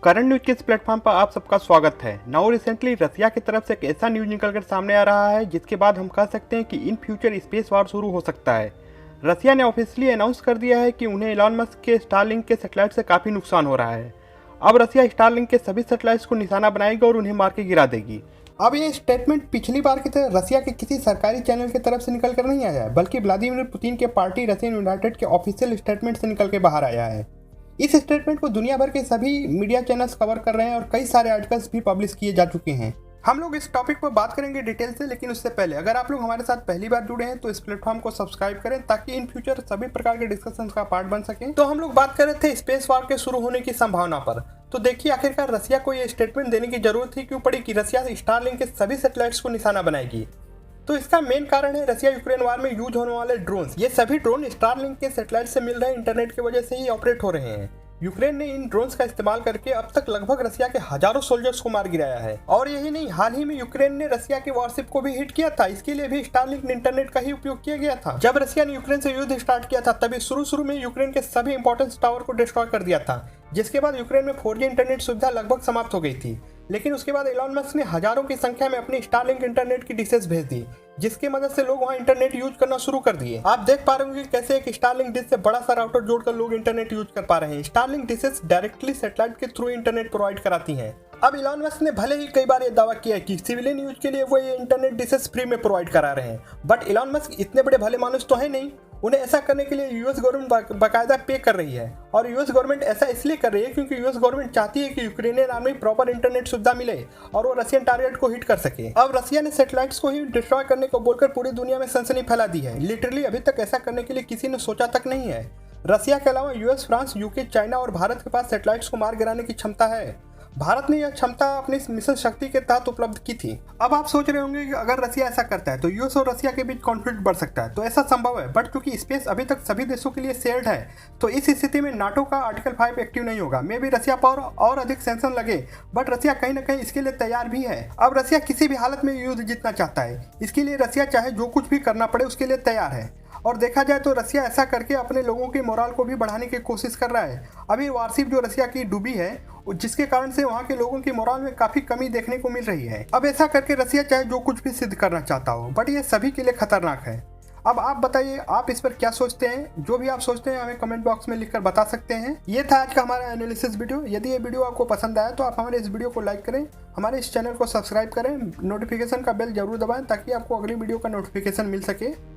Current news के इस platform पर आप सबका स्वागत है। नाउ रिसेंटली रसिया की तरफ से एक ऐसा न्यूज निकलकर सामने आ रहा है जिसके बाद हम कह सकते हैं कि इन फ्यूचर स्पेस वॉर शुरू हो सकता है। रसिया ने ऑफिशियली अनाउंस कर दिया है कि उन्हें एलॉन मस्क के स्टारलिंक के सैटेलाइट से काफ़ी नुकसान हो रहा है। अब रसिया स्टारलिंक के सभी सैटेलाइट्स को निशाना बनाएगी और उन्हें मार के गिरा देगी। अब ये स्टेटमेंट पिछली बार की तरह रसिया के किसी सरकारी चैनल की तरफ से निकल कर नहीं आया है, बल्कि व्लादिमीर पुतिन के पार्टी रशियन यूनाइटेड के ऑफिशियल स्टेटमेंट से निकल के बाहर आया है। इस स्टेटमेंट को दुनिया भर के सभी मीडिया चैनल्स कवर कर रहे हैं और कई सारे आर्टिकल्स भी पब्लिश किए जा चुके हैं। हम लोग इस टॉपिक पर बात करेंगे डिटेल से, लेकिन उससे पहले अगर आप लोग हमारे साथ पहली बार जुड़े हैं तो इस प्लेटफॉर्म को सब्सक्राइब करें ताकि इन फ्यूचर सभी प्रकार के डिस्कशन का पार्ट बन सके। तो हम लोग बात कर रहे थे स्पेस वॉर के शुरू होने की संभावना पर। तो देखिए, आखिरकार रसिया को यह स्टेटमेंट देने की जरूरत ही क्यों पड़ी कि रसिया स्टारलिंक के सभी सैटेलाइट्स को निशाना बनाएगी। तो इसका मेन कारण है रसिया यूक्रेन वार में यूज होने वाले ड्रोन्स। ये सभी ड्रोन स्टारलिंक के सैटेलाइट से मिल रहे इंटरनेट की वजह से ही ऑपरेट हो रहे हैं। यूक्रेन ने इन ड्रोन्स का इस्तेमाल करके अब तक लगभग रसिया के हजारों सोल्जर्स को मार गिराया है। और यही नहीं, हाल ही में यूक्रेन ने रसिया की वॉरशिप को भी हिट किया था। इसके लिए भी स्टारलिंक इंटरनेट का ही उपयोग किया गया था। जब रसिया ने यूक्रेन से युद्ध स्टार्ट किया था तभी शुरू में यूक्रेन के सभी इंपॉर्टेंट टावर को डिस्ट्रॉय कर दिया था, जिसके बाद यूक्रेन में 4G इंटरनेट सुविधा लगभग समाप्त हो गई थी। लेकिन उसके बाद एलॉन मस्क ने हजारों की संख्या में अपनी स्टारलिंक इंटरनेट की डिशेस भेज दी, जिसकी मदद से लोग वहां इंटरनेट यूज करना शुरू कर दिए। आप देख पा रहे होंगे कैसे एक स्टारलिंक डिश से बड़ा सा राउटर जोड़कर लोग इंटरनेट यूज कर पा रहे हैं। स्टारलिंक डिशेस डायरेक्टली सैटेलाइट के थ्रू इंटरनेट प्रोवाइड कराती हैं। अब एलॉन मस्क ने भले ही कई बार ये दावा किया है कि सिविलियन यूज के लिए वो ये इंटरनेट डिशेस फ्री में प्रोवाइड करा रहे हैं, बट एलॉन मस्क इतने बड़े भले मानुस तो है नहीं। उन्हें ऐसा करने के लिए यूएस गवर्नमेंट बाकायदा पे कर रही है, और यूएस गवर्नमेंट ऐसा इसलिए कर रही है क्योंकि यूएस गवर्नमेंट चाहती है कि यूक्रेनियन आर्मी प्रॉपर इंटरनेट सुविधा मिले और वो रशियन टारगेट को हिट कर सके। अब रसिया ने सैटेलाइट्स को ही डिस्ट्रॉय करने को बोलकर पूरी दुनिया में सनसनी फैला दी है। लिटरली अभी तक ऐसा करने के लिए किसी ने सोचा तक नहीं है। रसिया के अलावा यूएस, फ्रांस, यूके, चाइना और भारत के पास सैटेलाइट्स को मार गिराने की क्षमता है। भारत ने यह क्षमता अपनी मिशन शक्ति के तहत उपलब्ध की थी। अब आप सोच रहे होंगे कि अगर रसिया ऐसा करता है तो यूएस और रसिया के बीच कॉन्फ्लिक्ट बढ़ सकता है। तो ऐसा संभव है, बट क्योंकि स्पेस अभी तक सभी देशों के लिए शेयर्ड है, तो इस स्थिति में नाटो का आर्टिकल 5 एक्टिव नहीं होगा। मे भी रसिया पर और अधिक सैंक्शन लगे, बट रसिया कहीं ना कहीं इसके लिए तैयार भी है। अब रसिया किसी भी हालत में युद्ध जीतना चाहता है, इसके लिए रसिया चाहे जो कुछ भी करना पड़े उसके लिए तैयार है। और देखा जाए तो रसिया ऐसा करके अपने लोगों की मोराल को भी बढ़ाने की कोशिश कर रहा है। अभी वारशिप जो रसिया की डूबी है, जिसके कारण से वहाँ के लोगों की मोराल में काफी कमी देखने को मिल रही है। अब ऐसा करके रसिया चाहे जो कुछ भी सिद्ध करना चाहता हो, बट ये सभी के लिए खतरनाक है। अब आप बताइए, आप इस पर क्या सोचते हैं? जो भी आप सोचते हैं हमें कमेंट बॉक्स में लिखकर बता सकते हैं। ये था आज का हमारा एनालिसिस वीडियो। यदि ये वीडियो आपको पसंद आया तो आप हमारे इस वीडियो को लाइक करें, हमारे इस चैनल को सब्सक्राइब करें, नोटिफिकेशन का बेल जरूर दबाएं ताकि आपको अगली वीडियो का नोटिफिकेशन मिल सके।